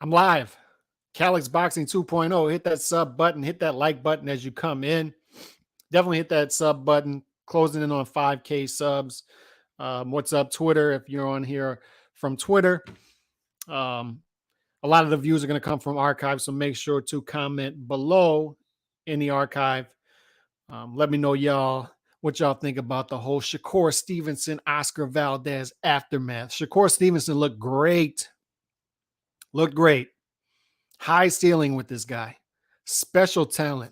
I'm live. Calix Boxing 2.0. Hit that sub button. Hit that like button as you come in. Definitely hit that sub button. Closing in on 5K subs. What's up, Twitter? If you're on here from Twitter, a lot of the views are going to come from archive, so make sure to comment below in the archive. Let me know, y'all, what y'all think about the whole Shakur Stevenson, Oscar Valdez aftermath. Shakur Stevenson looked great. Looked great. High ceiling with this guy. Special talent.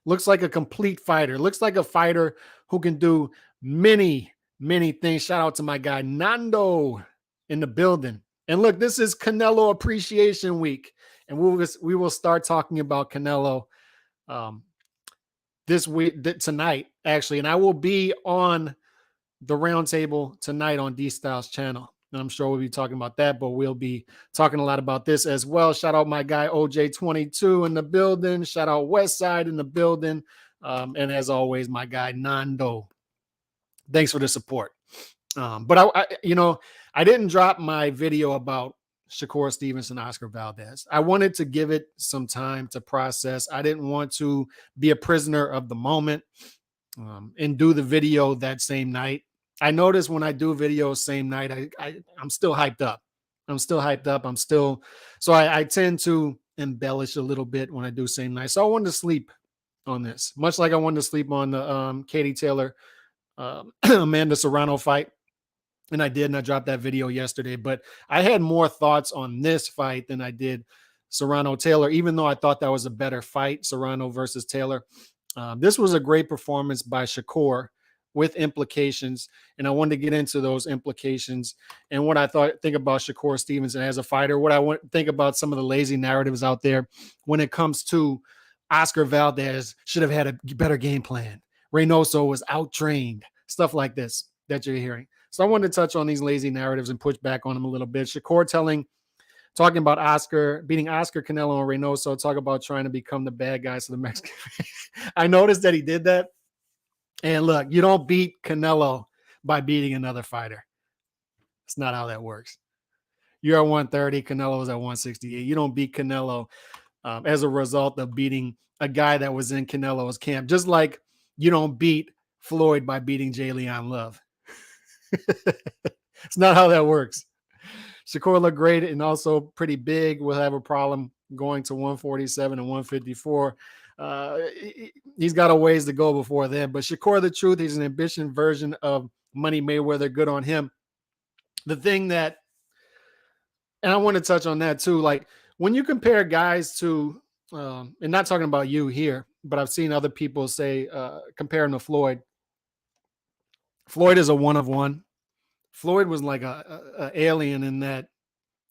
Looks like a complete fighter. Looks like a fighter who can do many, many things. Shout out to my guy Nando in the building. And look, this is Canelo Appreciation Week. And we will start talking about Canelo this week, tonight, actually. And I will be on the roundtable tonight on D-Styles channel. And I'm sure we'll be talking about that, but we'll be talking a lot about this as well. Shout out my guy OJ22 in the building. Shout out Westside in the building. And as always, my guy Nando. Thanks for the support. But I didn't drop my video about Shakur Stevenson, Oscar Valdez. I wanted to give it some time to process. I didn't want to be a prisoner of the moment and do the video that same night. I notice when I do videos same night, I'm still hyped up. So I tend to embellish a little bit when I do same night. So I wanted to sleep on this, much like I wanted to sleep on the Katie Taylor, Amanda Serrano fight. And I did, and I dropped that video yesterday. But I had more thoughts on this fight than I did Serrano Taylor, even though I thought that was a better fight, Serrano versus Taylor. This was a great performance by Shakur with implications, and I wanted to get into those implications and what I think about Shakur Stevenson as a fighter, what I think about some of the lazy narratives out there when it comes to Oscar Valdez should have had a better game plan. Reynoso was out-trained, stuff like this that you're hearing. So I wanted to touch on these lazy narratives and push back on them a little bit. Shakur talking about Oscar, beating Oscar, Canelo, and Reynoso, talk about trying to become the bad guys of the Mexican. I noticed that he did that. And look, you don't beat Canelo by beating another fighter. It's not how that works. You're at 130, Canelo's at 168. You don't beat Canelo as a result of beating a guy that was in Canelo's camp, just like you don't beat Floyd by beating Jay Leon Love. It's not how that works. Shakur looked great and also pretty big. We'll have a problem going to 147 and 154. He's got a ways to go before then. But Shakur, the truth, he's an ambition version of Money Mayweather. Good on him. The thing that, and I want to touch on that too, like when you compare guys to, and not talking about you here, but I've seen other people say, compare him to Floyd. Floyd is a one of one. Floyd was like a alien in that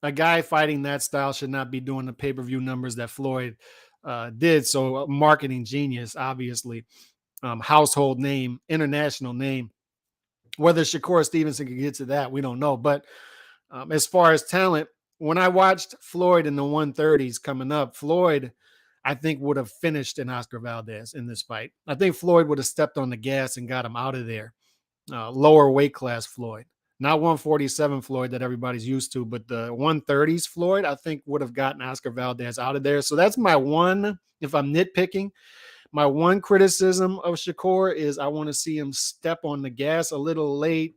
a guy fighting that style should not be doing the pay-per-view numbers that Floyd did. So marketing genius, obviously, household name, international name. Whether Shakur Stevenson can get to that, we don't know. But as far as talent, when I watched Floyd in the 130s coming up, Floyd, I think, would have finished in Oscar Valdez in this fight. I think Floyd would have stepped on the gas and got him out of there. Lower weight class Floyd. Not 147 Floyd that everybody's used to, but the 130s Floyd, I think, would have gotten Oscar Valdez out of there. So that's my one, if I'm nitpicking, my one criticism of Shakur is I want to see him step on the gas a little late,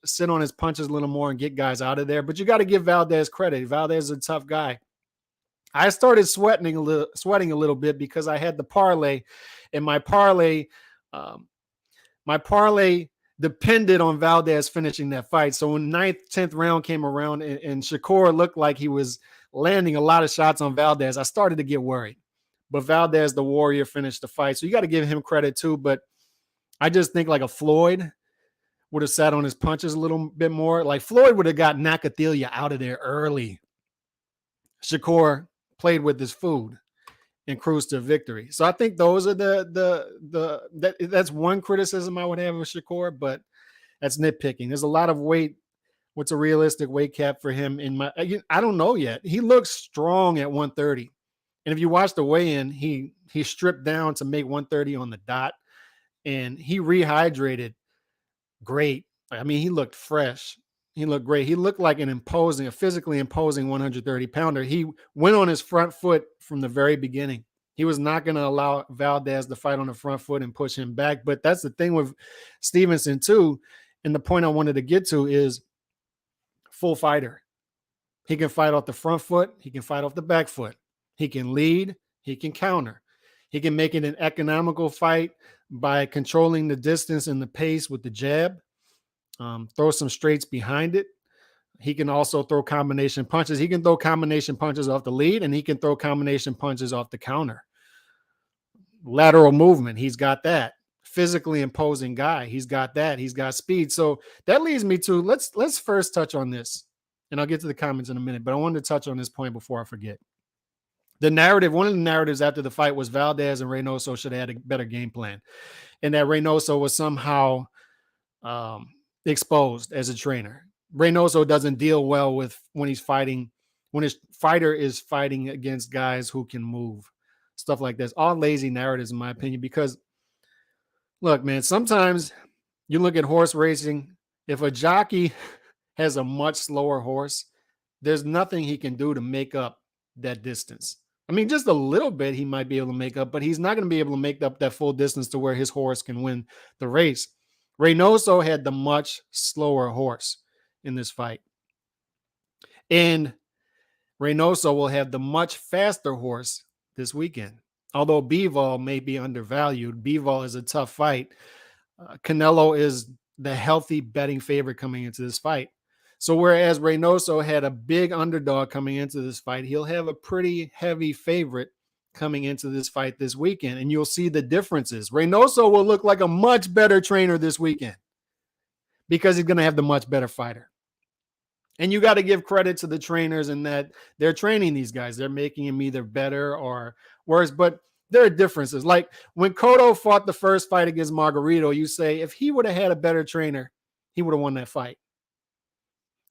sit on his punches a little more and get guys out of there. But you got to give Valdez credit. Valdez is a tough guy. I started sweating a little bit because I had the parlay, and my parlay depended on Valdez finishing that fight. So when 9th, 10th round came around and Shakur looked like he was landing a lot of shots on Valdez, I started to get worried. But Valdez, the warrior, finished the fight. So you got to give him credit too. But I just think like a Floyd would have sat on his punches a little bit more. Like Floyd would have got Nakathila out of there early. Shakur played with his food and cruise to victory. So I think those are that's one criticism I would have of Shakur, but that's nitpicking. There's a lot of weight. What's a realistic weight cap for him? I don't know yet. He looks strong at 130. And if you watch the weigh-in, he stripped down to make 130 on the dot, and he rehydrated great. I mean, he looked fresh. He looked great. He looked like a physically imposing 130 pounder. He went on his front foot from the very beginning. He was not going to allow Valdez to fight on the front foot and push him back. But that's the thing with Stevenson too. And the point I wanted to get to is full fighter. He can fight off the front foot. He can fight off the back foot. He can lead. He can counter. He can make it an economical fight by controlling the distance and the pace with the jab. Throw some straights behind it. He can also throw combination punches. He can throw combination punches off the lead, and he can throw combination punches off the counter. Lateral movement, he's got that. Physically imposing guy, he's got that. He's got speed. So that leads me to let's first touch on this, and I'll get to the comments in a minute. But I wanted to touch on this point before I forget. The narrative, one of the narratives after the fight was Valdez and Reynoso should have had a better game plan, and that Reynoso was somehow exposed as a trainer. Reynoso doesn't deal well with when his fighter is fighting against guys who can move, stuff like this. All lazy narratives, in my opinion, because look, man, sometimes you look at horse racing. If a jockey has a much slower horse, there's nothing he can do to make up that distance. I mean, just a little bit he might be able to make up, but he's not going to be able to make up that full distance to where his horse can win the race. Reynoso had the much slower horse in this fight. And Reynoso will have the much faster horse this weekend. Although Bivol may be undervalued, Bivol is a tough fight. Canelo is the healthy betting favorite coming into this fight. So whereas Reynoso had a big underdog coming into this fight, he'll have a pretty heavy favorite coming into this fight this weekend, and you'll see the differences. Reynoso will look like a much better trainer this weekend because he's going to have the much better fighter. And you got to give credit to the trainers in that they're training these guys. They're making him either better or worse, but there are differences. Like when Cotto fought the first fight against Margarito, you say if he would have had a better trainer, he would have won that fight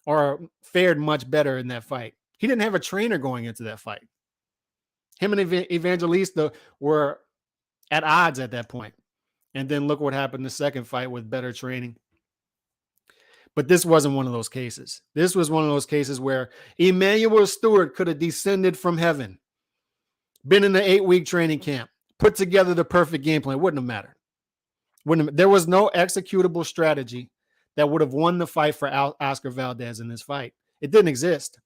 or fared much better in that fight. He didn't have a trainer going into that fight. Him and Evangelista were at odds at that point. And then look what happened the second fight with better training. But this wasn't one of those cases. This was one of those cases where Emmanuel Stewart could have descended from heaven, been in the 8-week training camp, put together the perfect game plan. Wouldn't have mattered. There was no executable strategy that would have won the fight for Oscar Valdez in this fight. It didn't exist.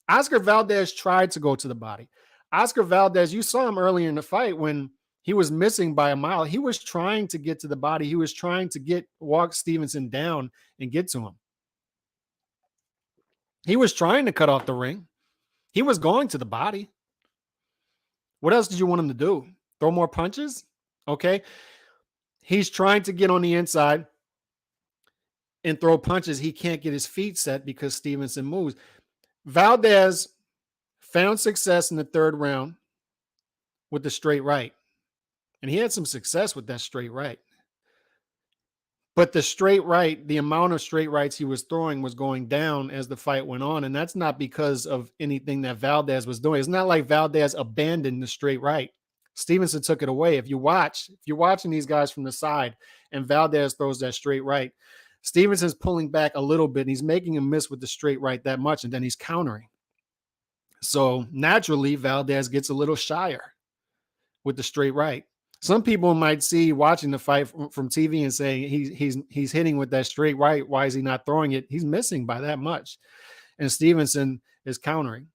Oscar Valdez tried to go to the body. Oscar Valdez, you saw him earlier in the fight when he was missing by a mile. He was trying to get to the body. He was trying to walk Stevenson down and get to him. He was trying to cut off the ring. He was going to the body. What else did you want him to do? Throw more punches? Okay. He's trying to get on the inside and throw punches. He can't get his feet set because Stevenson moves. Valdez found success in the third round with the straight right. And he had some success with that straight right. But the straight right, the amount of straight rights he was throwing was going down as the fight went on. And that's not because of anything that Valdez was doing. It's not like Valdez abandoned the straight right. Stevenson took it away. If you're watching these guys from the side and Valdez throws that straight right, Stevenson's pulling back a little bit and he's making him miss with the straight right that much. And then he's countering. So naturally, Valdez gets a little shyer with the straight right. Some people might see watching the fight from TV and saying he's hitting with that straight right. Why is he not throwing it? He's missing by that much. And Stevenson is countering.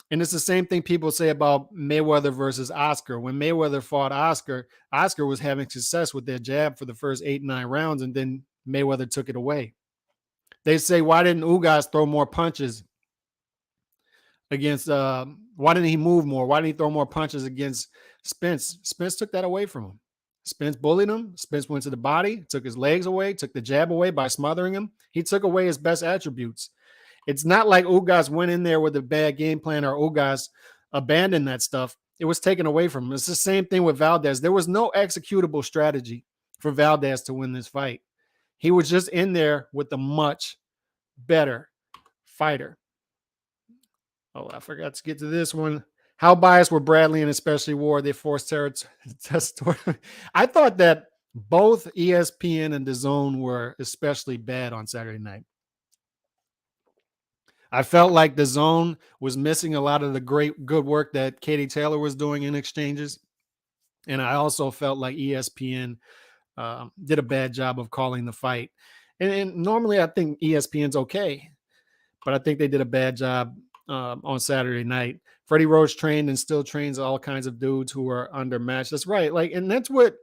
And it's the same thing people say about Mayweather versus Oscar. When Mayweather fought Oscar, Oscar was having success with their jab for the first 8-9 rounds, and then Mayweather took it away. They say, why didn't Ugas throw more punches against why didn't he move more? Why didn't he throw more punches against Spence? Spence took that away from him. Spence bullied him. Spence went to the body, took his legs away, took the jab away by smothering him. He took away his best attributes. It's not like Ugas went in there with a bad game plan or Ugas abandoned that stuff. It was taken away from him. It's the same thing with Valdez. There was no executable strategy for Valdez to win this fight. He was just in there with a much better fighter. Oh, I forgot to get to this one. How biased were Bradley and especially Ward? They forced territory. I thought that both ESPN and DAZN were especially bad on Saturday night. I felt like the zone was missing a lot of the great good work that Katie Taylor was doing in exchanges. And I also felt like ESPN did a bad job of calling the fight. And normally I think ESPN's okay, but I think they did a bad job on Saturday night. Freddie Roach trained and still trains all kinds of dudes who are undermatched. That's right. Like, and that's what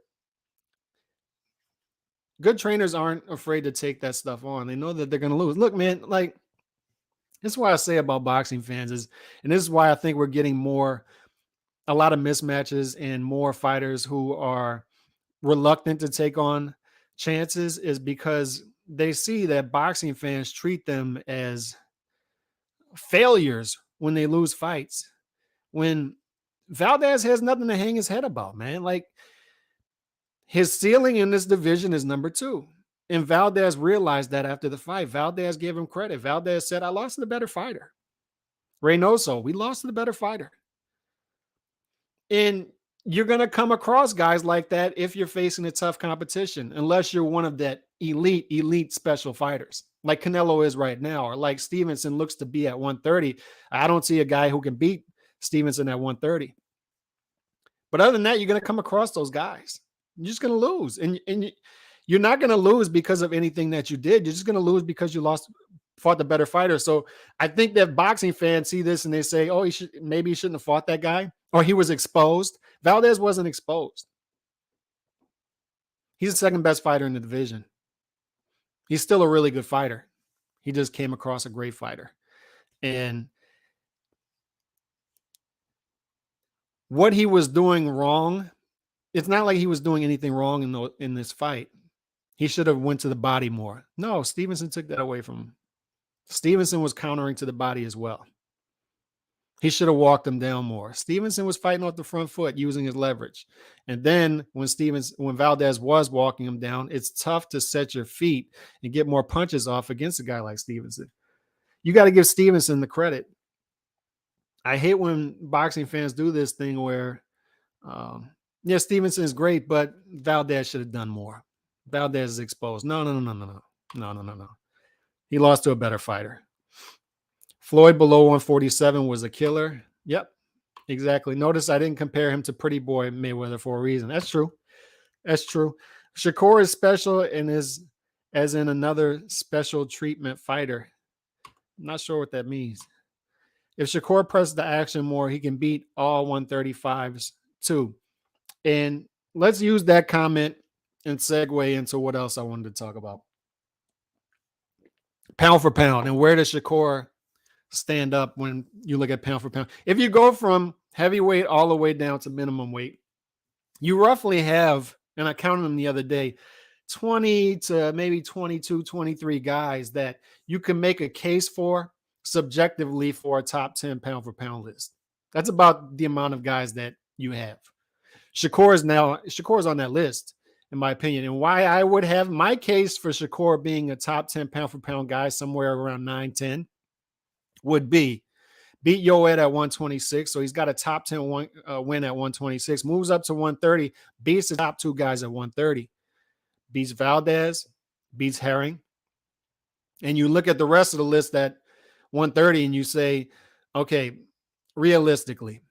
good trainers aren't afraid to take that stuff on. They know that they're going to lose. Look, man, like, this is what I say about boxing fans is, and this is why I think we're getting a lot of mismatches and more fighters who are reluctant to take on chances, is because they see that boxing fans treat them as failures when they lose fights. When Valdez has nothing to hang his head about, man. Like, his ceiling in this division is number 2. And Valdez realized that after the fight. Valdez gave him credit. Valdez said, I lost to the better fighter. Reynoso, we lost to the better fighter. And you're going to come across guys like that if you're facing a tough competition, unless you're one of that elite special fighters like Canelo is right now, or like Stevenson looks to be at 130. I don't see a guy who can beat Stevenson at 130. But other than that, you're going to come across those guys. You're just going to lose. And you're not going to lose because of anything that you did. You're just going to lose because you fought the better fighter. So I think that boxing fans see this and they say, oh, maybe he shouldn't have fought that guy, or he was exposed. Valdez wasn't exposed. He's the second best fighter in the division. He's still a really good fighter. He just came across a great fighter. And what he was doing wrong, it's not like he was doing anything wrong in this fight. He should have went to the body more. No, Stevenson took that away from him. Stevenson was countering to the body as well. He should have walked him down more. Stevenson was fighting off the front foot using his leverage. And then when Valdez was walking him down, it's tough to set your feet and get more punches off against a guy like Stevenson. You got to give Stevenson the credit. I hate when boxing fans do this thing where, Stevenson is great, but Valdez should have done more. Valdez is exposed. No. He lost to a better fighter. Floyd below 147 was a killer. Yep, exactly. Notice I didn't compare him to Pretty Boy Mayweather for a reason. That's true. Shakur is special and is as in another special treatment fighter. I'm not sure what that means. If Shakur presses the action more, he can beat all 135s too. And let's use that comment and segue into what else I wanted to talk about. Pound for pound. And where does Shakur stand up when you look at pound for pound? If you go from heavyweight all the way down to minimum weight, you roughly have, and I counted them the other day, 20 to maybe 22, 23 guys that you can make a case for subjectively for a top 10 pound for pound list. That's about the amount of guys that you have. Shakur is on that list, in my opinion. And why I would have my case for Shakur being a top 10 pound for pound guy somewhere around 9-10 would be beat Yoed at 126. So he's got a top 10 win at 126, moves up to 130, beats the top 2 guys at 130, beats Valdez, beats Herring. And you look at the rest of the list at 130 and you say, okay, realistically,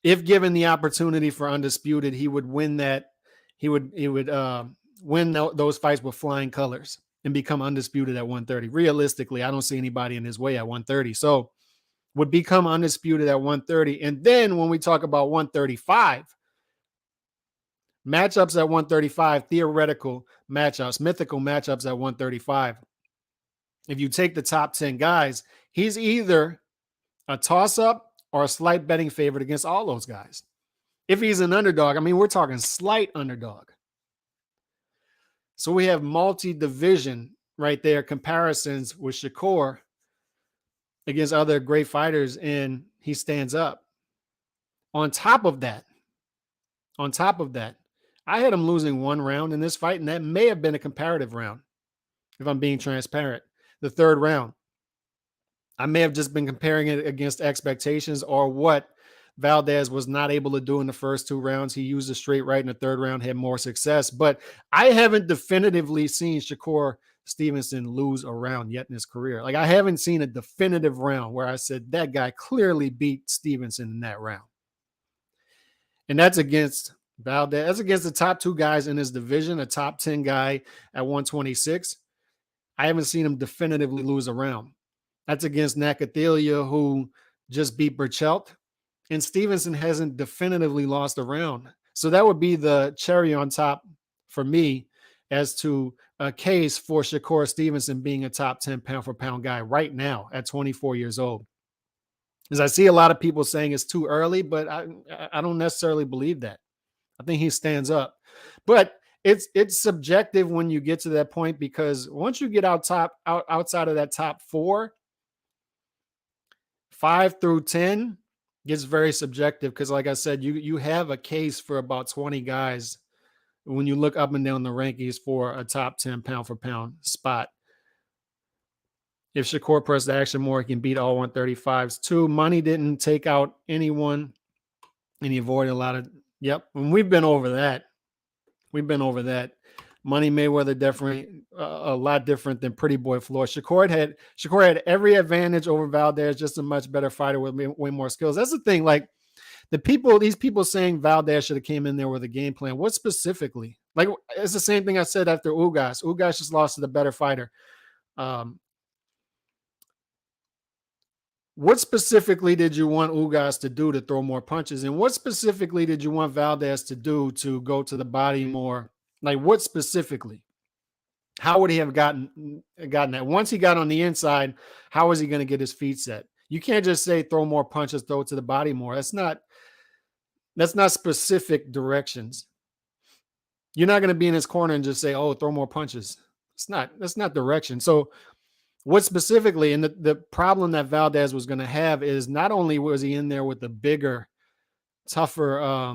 if given the opportunity for undisputed, he would win that. He would win those fights with flying colors and become undisputed at 130. Realistically, I don't see anybody in his way at 130. So would become undisputed at 130. And then when we talk about 135, matchups at 135, theoretical matchups, mythical matchups at 135. If you take the top 10 guys, he's either a toss-up or a slight betting favorite against all those guys. If he's an underdog, I mean, we're talking slight underdog. So we have multi-division right there, comparisons with Shakur against other great fighters, and he stands up. On top of that, I had him losing 1 round in this fight, and that may have been a comparative round, if I'm being transparent. The 3rd round, I may have just been comparing it against expectations or what Valdez was not able to do in the first 2 rounds. He used a straight right in the 3rd round, had more success. But I haven't definitively seen Shakur Stevenson lose a round yet in his career. Like, I haven't seen a definitive round where I said that guy clearly beat Stevenson in that round. And that's against Valdez. That's against the top two guys in his division, a top 10 guy at 126. I haven't seen him definitively lose a round. That's against Nakathila, who just beat Burchelt. And Stevenson hasn't definitively lost a round. So that would be the cherry on top for me as to a case for Shakur Stevenson being a top 10 pound for pound guy right now at 24 years old. As I see a lot of people saying it's too early, but I don't necessarily believe that. I think he stands up. But it's subjective when you get to that point, because once you get outside of that top 4, 5 through 10 gets very subjective, because like I said, you have a case for about 20 guys when you look up and down the rankings for a top 10 pound for pound spot. If Shakur pressed the action more, he can beat all 135s too. Money didn't take out anyone, and he avoided a lot of. Yep, and we've been over that. Money Mayweather definitely a lot different than Pretty Boy Floyd. Shakur had every advantage over Valdez, just a much better fighter with way more skills. That's the thing. Like, these people saying Valdez should have came in there with a game plan. What specifically? Like, it's the same thing I said after Ugas. Ugas just lost to the better fighter. What specifically did you want Ugas to do to throw more punches? And what specifically did you want Valdez to do to go to the body more? Like, what specifically? How would he have gotten that? Once he got on the inside, how is he going to get his feet set? You can't just say throw more punches, throw it to the body more. That's not specific directions. You're not going to be in his corner and just say, oh, throw more punches. That's not direction. So what specifically, and the problem that Valdez was going to have is not only was he in there with the bigger, tougher,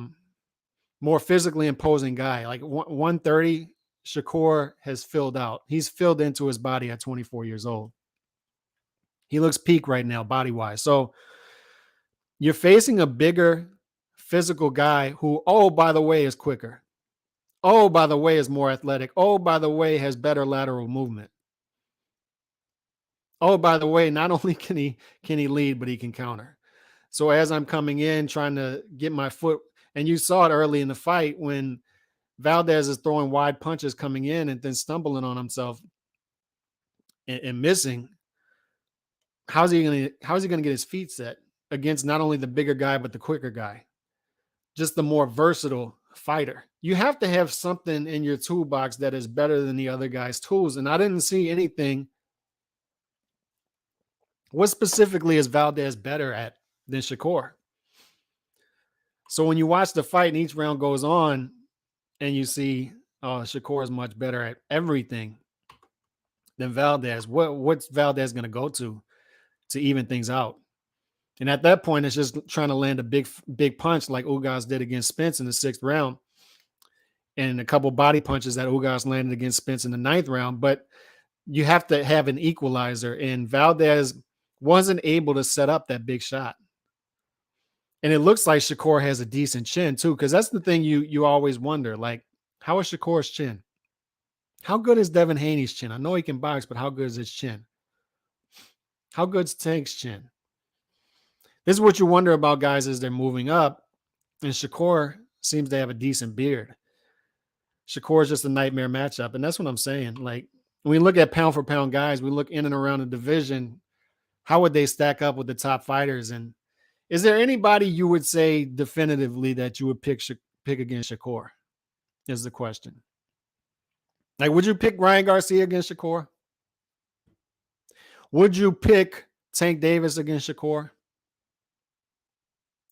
more physically imposing guy, like 130, Shakur has filled out. He's filled into his body at 24 years old. He looks peak right now, body-wise. So you're facing a bigger physical guy who, oh, by the way, is quicker. Oh, by the way, is more athletic. Oh, by the way, has better lateral movement. Oh, by the way, not only can he lead, but he can counter. So as I'm coming in, trying to get my foot, and you saw it early in the fight when Valdez is throwing wide punches coming in and then stumbling on himself and missing. How's he going to get his feet set against not only the bigger guy, but the quicker guy? Just the more versatile fighter. You have to have something in your toolbox that is better than the other guy's tools. And I didn't see anything. What specifically is Valdez better at than Shakur? So when you watch the fight and each round goes on and you see, oh, Shakur is much better at everything than Valdez, what's Valdez going to go to even things out? And at that point, it's just trying to land a big punch like Ugas did against Spence in the 6th round, and a couple body punches that Ugas landed against Spence in the 9th round. But you have to have an equalizer, and Valdez wasn't able to set up that big shot. And it looks like Shakur has a decent chin too, because that's the thing you always wonder, like, how is Shakur's chin? How good is Devin Haney's chin? I know he can box, but how good is his chin? How good's Tank's chin? This is what you wonder about guys as they're moving up, and Shakur seems to have a decent beard. Shakur is just a nightmare matchup, and that's what I'm saying. Like, when we look at pound for pound guys, we look in and around the division, how would they stack up with the top fighters? And is there anybody you would say definitively that you would pick against Shakur? Is the question. Like, would you pick Ryan Garcia against Shakur? Would you pick Tank Davis against Shakur?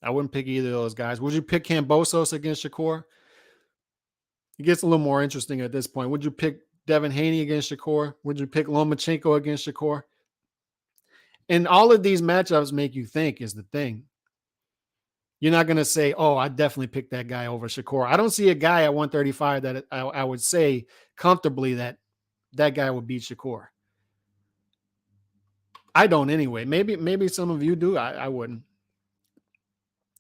I wouldn't pick either of those guys. Would you pick Kambosos against Shakur? It gets a little more interesting at this point. Would you pick Devin Haney against Shakur? Would you pick Lomachenko against Shakur? And all of these matchups make you think is the thing. You're not going to say, oh, I definitely picked that guy over Shakur. I don't see a guy at 135 that I would say comfortably that guy would beat Shakur. I don't anyway. Maybe some of you do. I wouldn't.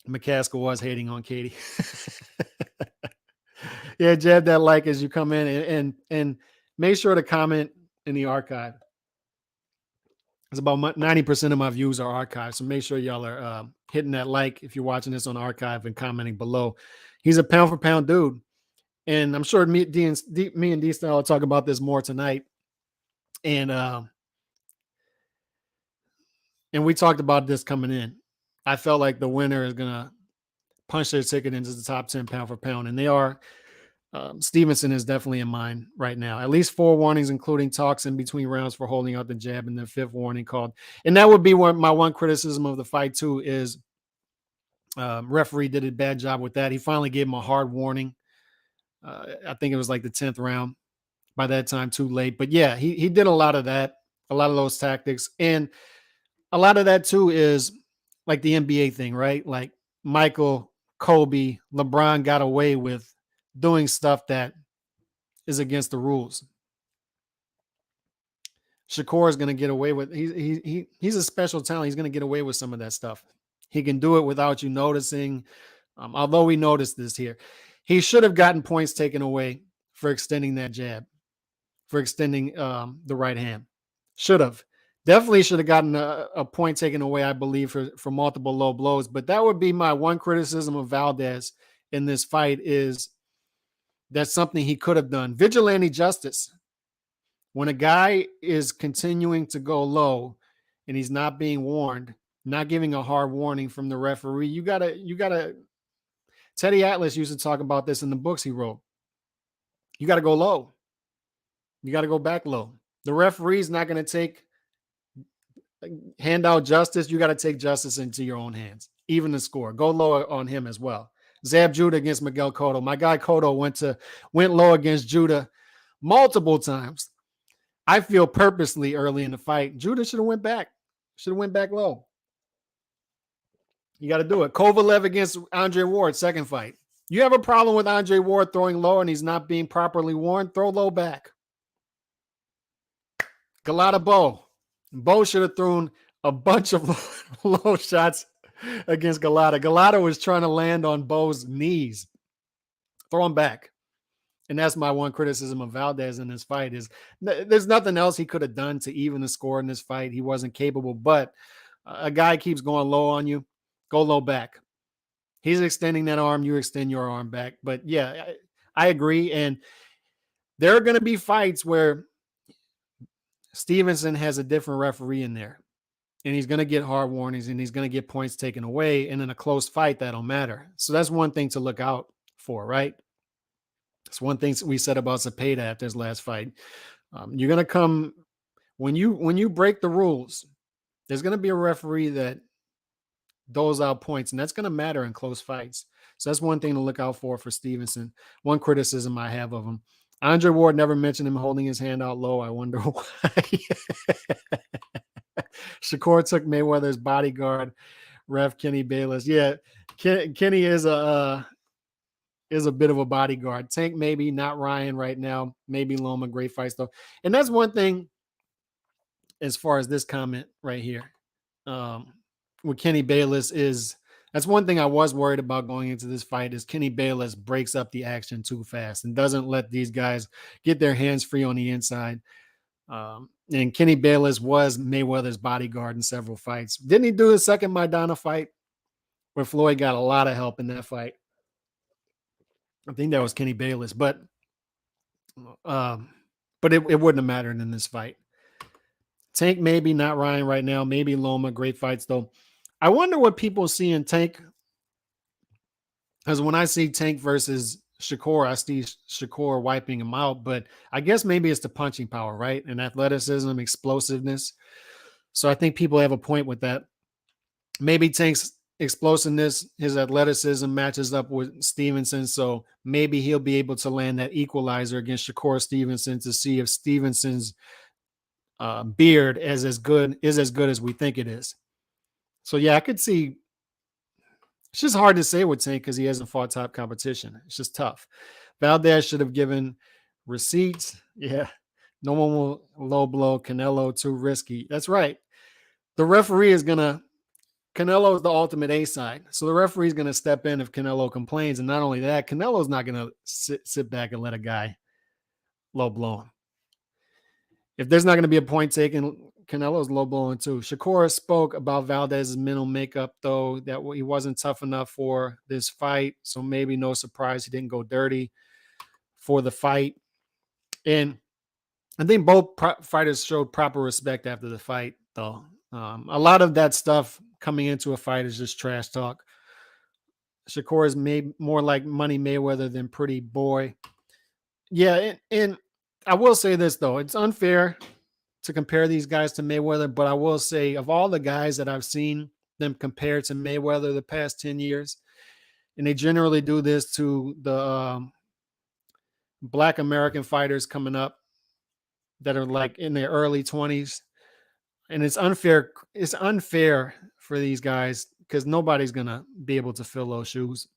McCaskill was hating on Katie. Yeah, jab that like as you come in, and make sure to comment in the archive. It's about 90% of my views are archived. So make sure y'all are hitting that like if you're watching this on archive and commenting below. He's a pound for pound dude. And I'm sure me and D-Style will talk about this more tonight. And we talked about this coming in. I felt like the winner is going to punch their ticket into the top 10 pound for pound. And they are. Stevenson is definitely in mine right now. At least 4 warnings, including talks in between rounds for holding out the jab, and the 5th warning called. And that would be my one criticism of the fight too is referee did a bad job with that. He finally gave him a hard warning. I think it was like the 10th round. By that time, too late. But yeah, he did a lot of that, a lot of those tactics. And a lot of that too is like the NBA thing, right? Like Michael, Kobe, LeBron got away with doing stuff that is against the rules. Shakur is going to get away with. He's a special talent. He's going to get away with some of that stuff. He can do it without you noticing. Although we noticed this here, he should have gotten points taken away for extending that jab, for extending the right hand. Definitely should have gotten a point taken away, I believe, for multiple low blows. But that would be my one criticism of Valdez in this fight is that's something he could have done. Vigilante justice. When a guy is continuing to go low and he's not being warned, not giving a hard warning from the referee, you gotta. Teddy Atlas used to talk about this in the books he wrote. You got to go low. You got to go back low. The referee's not going to hand out justice. You got to take justice into your own hands. Even the score. Go low on him as well. Zab Judah against Miguel Cotto. My guy Cotto went low against Judah multiple times. I feel purposely early in the fight, Judah should have went back. Should have went back low. You got to do it. Kovalev against Andre Ward, second fight. You have a problem with Andre Ward throwing low and he's not being properly warned, throw low back. Galata Bo should have thrown a bunch of low shots against Galata. Galata was trying to land on Bo's knees. Throw him back. And that's my one criticism of Valdez in this fight is there's nothing else he could have done to even the score in this fight. He wasn't capable, but a guy keeps going low on you, go low back. He's extending that arm, you extend your arm back. But yeah, I agree. And there are going to be fights where Stevenson has a different referee in there. And he's going to get hard warnings and he's going to get points taken away. And in a close fight, that'll matter. So that's one thing to look out for, right? It's one thing we said about Zepeda after his last fight. You're going to come when you break the rules, there's going to be a referee that doles out points, and that's going to matter in close fights. So that's one thing to look out for Stevenson. One criticism I have of him. Andre Ward never mentioned him holding his hand out low. I wonder why. Shakur took Mayweather's bodyguard, ref Kenny Bayless. Yeah, Kenny is a bit of a bodyguard. Tank maybe, not Ryan right now. Maybe Loma, great fights though. And that's one thing as far as this comment right here with Kenny Bayless is that's one thing I was worried about going into this fight is Kenny Bayless breaks up the action too fast and doesn't let these guys get their hands free on the inside. And Kenny Bayless was Mayweather's bodyguard in several fights. Didn't he do the second Maidana fight where Floyd got a lot of help in that fight? I think that was Kenny Bayless, but it wouldn't have mattered in this fight. Tank maybe, not Ryan right now. Maybe Loma, great fights though. I wonder what people see in Tank, because when I see Tank versus Shakur, I see Shakur wiping him out, but I guess maybe it's the punching power, right? And athleticism, explosiveness. So I think people have a point with that. Maybe Tank's explosiveness, his athleticism matches up with Stevenson, so maybe he'll be able to land that equalizer against Shakur Stevenson to see if Stevenson's beard is as good as we think it is. So yeah, I could see. It's just hard to say with Tank because he hasn't fought top competition. It's just tough. Valdez should have given receipts. Yeah, no one will low blow Canelo, too risky. That's right. The referee is gonna. Canelo is the ultimate A side. So the referee is going to step in if Canelo complains. And not only that, Canelo's not going to sit back and let a guy low blow him. If there's not going to be a point taken, Canelo's low blowing too. Shakur spoke about Valdez's mental makeup, though, that he wasn't tough enough for this fight. So maybe no surprise he didn't go dirty for the fight. And I think both fighters showed proper respect after the fight, though. A lot of that stuff coming into a fight is just trash talk. Shakur is made more like Money Mayweather than Pretty Boy. Yeah, and I will say this, though. It's unfair to compare these guys to Mayweather, but I will say of all the guys that I've seen them compared to Mayweather the past 10 years, and they generally do this to the Black American fighters coming up that are like in their early 20s. And it's unfair. It's unfair for these guys because nobody's going to be able to fill those shoes.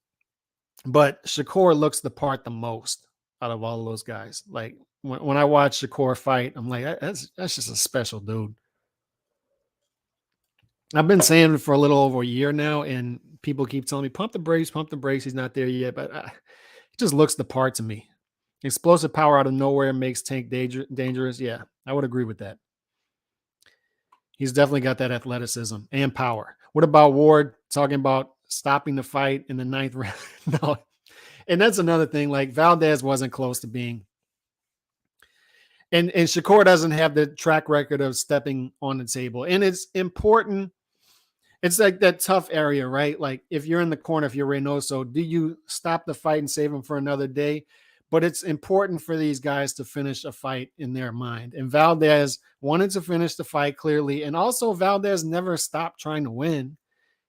But Shakur looks the part the most out of all of those guys. Like when I watch Shakur fight, I'm like, that's just a special dude. I've been saying it for a little over a year now, and people keep telling me, pump the brakes, pump the brakes. He's not there yet, but it just looks the part to me. Explosive power out of nowhere makes Tank dangerous. Yeah, I would agree with that. He's definitely got that athleticism and power. What about Ward talking about stopping the fight in the 9th round? No. And that's another thing. Like Valdez wasn't close to being. And Shakur doesn't have the track record of stepping on the table. And it's important. It's like that tough area, right? Like if you're in the corner, if you're Reynoso, do you stop the fight and save him for another day? But it's important for these guys to finish a fight in their mind. And Valdez wanted to finish the fight clearly. And also Valdez never stopped trying to win.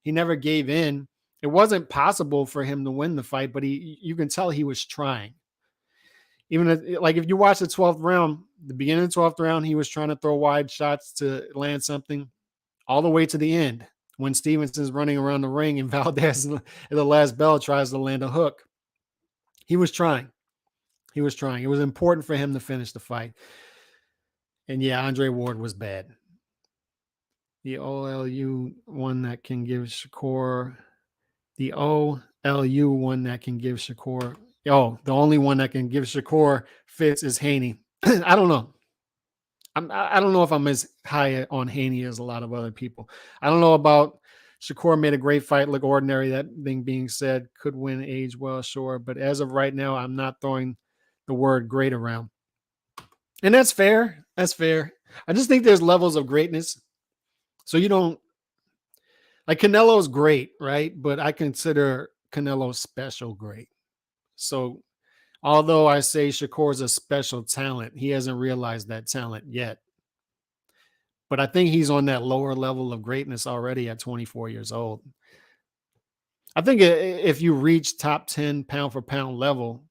He never gave in. It wasn't possible for him to win the fight, but you can tell he was trying. Even like if you watch the 12th round, the beginning of the 12th round, he was trying to throw wide shots to land something all the way to the end when Stevenson's running around the ring and Valdez in the last bell tries to land a hook. He was trying. He was trying. It was important for him to finish the fight. And yeah, Andre Ward was bad. The OLU one that can give Shakur. The OLU one that can give Shakur. Oh, the only one that can give Shakur fits is Haney. I don't know. I don't know if I'm as high on Haney as a lot of other people. I don't know about Shakur made a great fight look ordinary. That thing being said, could win age well, sure. But as of right now, I'm not throwing the word great around. And that's fair. That's fair. I just think there's levels of greatness. So you don't, like Canelo's great, right? But I consider Canelo special great. So although I say Shakur's a special talent, he hasn't realized that talent yet. But I think he's on that lower level of greatness already at 24 years old. I think if you reach top 10 pound for pound level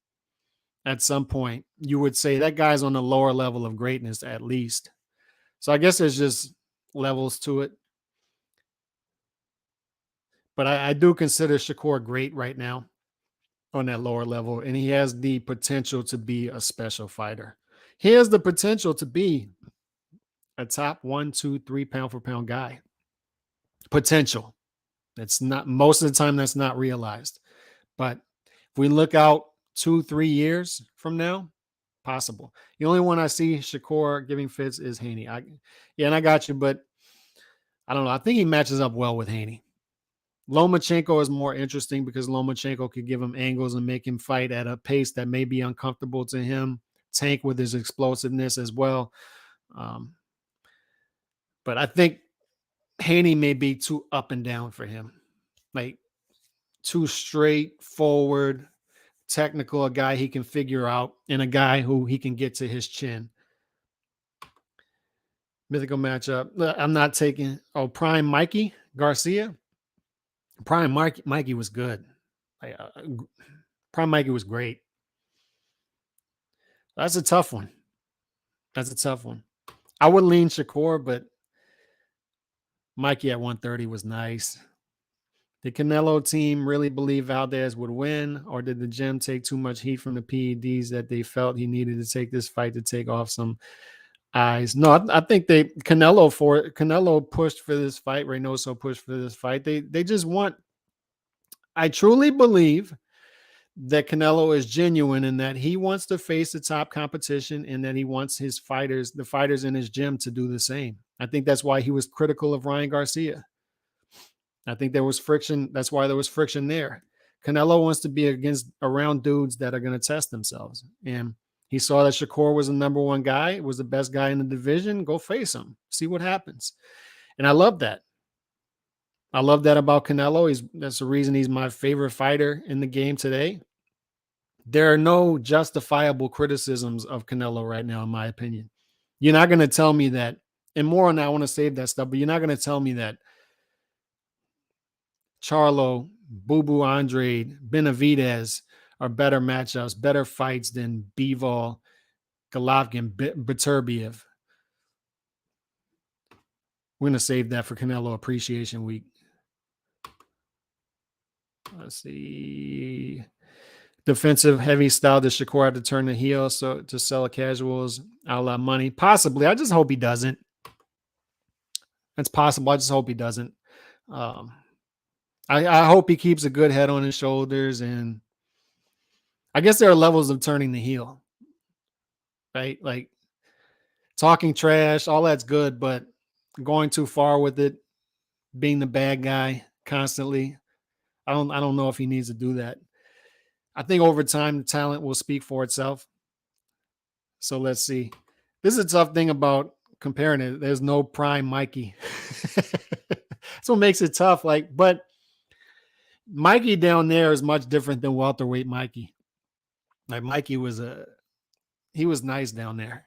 at some point, you would say that guy's on the lower level of greatness at least. So I guess there's just levels to it. But I do consider Shakur great right now on that lower level, and he has the potential to be a special fighter. He has the potential to be a top 1, 2, 3 pound for pound guy. Potential. That's not most of the time that's not realized. But if we look out 2, 3 years from now, possible. The only one I see Shakur giving fits is Haney. And I got you, but I don't know. I think he matches up well with Haney. Lomachenko is more interesting because Lomachenko could give him angles and make him fight at a pace that may be uncomfortable to him. Tank with his explosiveness as well. But I think Haney may be too up and down for him. Like too straightforward, technical, a guy he can figure out, and a guy who he can get to his chin. Mythical matchup. I'm not taking, Prime Mikey Garcia. Prime Mikey was good. Prime Mikey was great. That's a tough one. That's a tough one. I would lean Shakur, but Mikey at 130 was nice. Did Canelo team really believe Valdez would win, or did the gym take too much heat from the PEDs that they felt he needed to take this fight to take off some eyes? No, I think Canelo pushed for this fight. Reynoso pushed for this fight. They just want. I truly believe that Canelo is genuine and that he wants to face the top competition and that he wants his fighters, the fighters in his gym, to do the same. I think that's why he was critical of Ryan Garcia. I think there was friction. That's why there was friction there. Canelo wants to be around dudes that are going to test themselves. And he saw that Shakur was the number one guy, was the best guy in the division. Go face him, see what happens. And I love that. I love that about Canelo. That's the reason he's my favorite fighter in the game today. There are no justifiable criticisms of Canelo right now, in my opinion. You're not going to tell me that, and more on that, I want to save that stuff, but you're not going to tell me that Charlo, Boo Boo Andrade, Benavidez are better matchups, better fights than Bivol, Golovkin, Beterbiev. We're going to save that for Canelo Appreciation Week. Let's see. Defensive heavy style. Does Shakur have to turn the heel so to sell a casuals a la money? Possibly. I just hope he doesn't. That's possible. I just hope he doesn't. I hope he keeps a good head on his shoulders, and I guess there are levels of turning the heel, right? Like talking trash, all that's good, but going too far with it, being the bad guy constantly, I don't know if he needs to do that. I think over time the talent will speak for itself. So let's see. This is a tough thing about comparing it. There's no prime Mikey. That's what makes it tough. But Mikey down there is much different than welterweight Mikey. Like Mikey he was nice down there.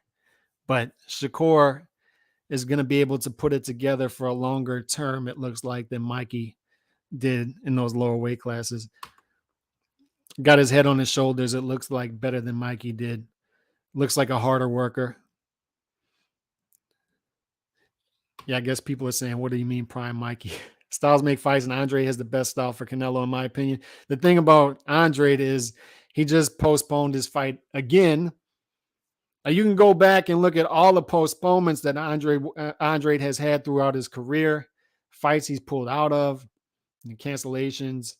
But Shakur is going to be able to put it together for a longer term, it looks like, than Mikey did in those lower weight classes. Got his head on his shoulders, it looks like, better than Mikey did. Looks like a harder worker. Yeah, I guess people are saying, what do you mean prime Mikey? Styles make fights, and Andrade has the best style for Canelo, in my opinion. The thing about Andrade is he just postponed his fight again. You can go back and look at all the postponements that Andrade has had throughout his career, fights he's pulled out of, and cancellations,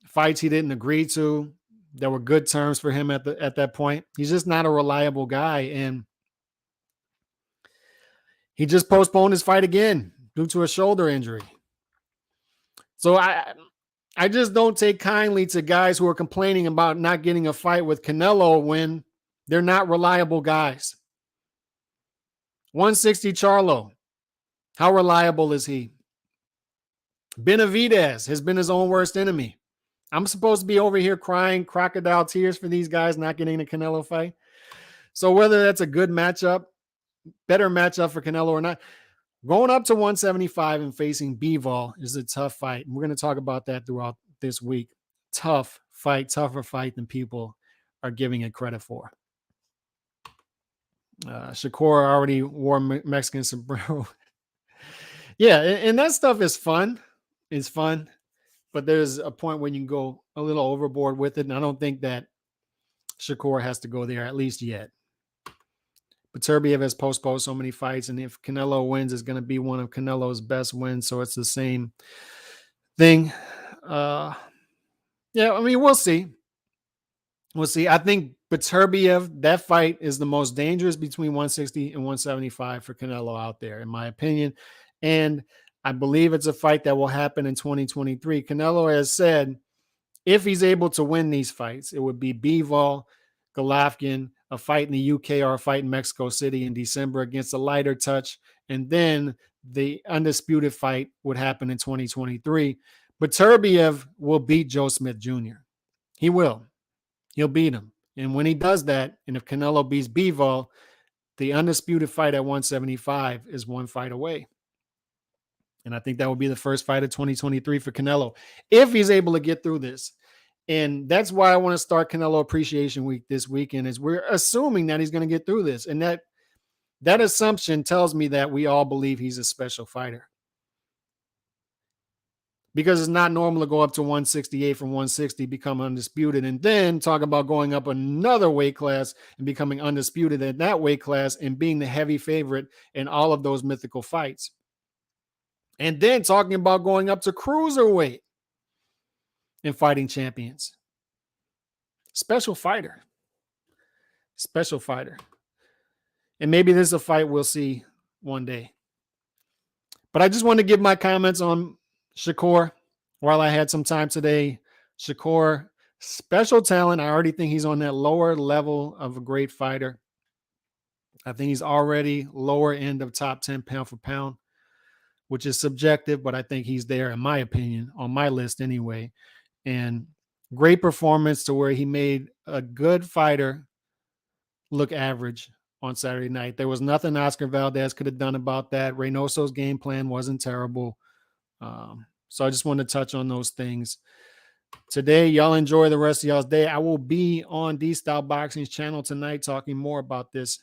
fights he didn't agree to. There were good terms for him at that point. He's just not a reliable guy, and he just postponed his fight again due to a shoulder injury. So I just don't take kindly to guys who are complaining about not getting a fight with Canelo when they're not reliable guys. 160 Charlo. How reliable is he? Benavidez has been his own worst enemy. I'm supposed to be over here crying crocodile tears for these guys not getting a Canelo fight. So whether that's a good matchup, better matchup for Canelo or not, going up to 175 and facing Bivol is a tough fight. And we're going to talk about that throughout this week. Tough fight, tougher fight than people are giving it credit for. Shakur already wore Mexican sombrero. Yeah, and that stuff is fun. It's fun. But there's a point when you can go a little overboard with it. And I don't think that Shakur has to go there, at least yet. But Beterbiev has postponed so many fights. And if Canelo wins, it's going to be one of Canelo's best wins. So it's the same thing. Yeah, I mean, we'll see. We'll see. I think Beterbiev, that fight is the most dangerous between 160 and 175 for Canelo out there, in my opinion. And I believe it's a fight that will happen in 2023. Canelo has said if he's able to win these fights, it would be Bivol, Golovkin, a fight in the UK or a fight in Mexico City in December against a lighter touch. And then the undisputed fight would happen in 2023. Beterbiev will beat Joe Smith Jr. He will. He'll beat him. And when he does that, and if Canelo beats Bivol, the undisputed fight at 175 is one fight away. And I think that will be the first fight of 2023 for Canelo, if he's able to get through this. And that's why I want to start Canelo Appreciation Week this weekend, is we're assuming that he's going to get through this. And that assumption tells me that we all believe he's a special fighter. Because it's not normal to go up to 168 from 160, become undisputed, and then talk about going up another weight class and becoming undisputed in that weight class and being the heavy favorite in all of those mythical fights. And then talking about going up to cruiserweight and fighting champions. Special fighter. Special fighter. And maybe this is a fight we'll see one day. But I just want to give my comments on Shakur while I had some time today. Shakur, special talent. I already think he's on that lower level of a great fighter. I think he's already lower end of top 10 pound for pound, which is subjective, but I think he's there, in my opinion, on my list anyway. And great performance to where he made a good fighter look average on Saturday night. There was nothing Oscar Valdez could have done about that. Reynoso's game plan wasn't terrible. So I just want to touch on those things. Today, y'all enjoy the rest of y'all's day. I will be on D-Style Boxing's channel tonight talking more about this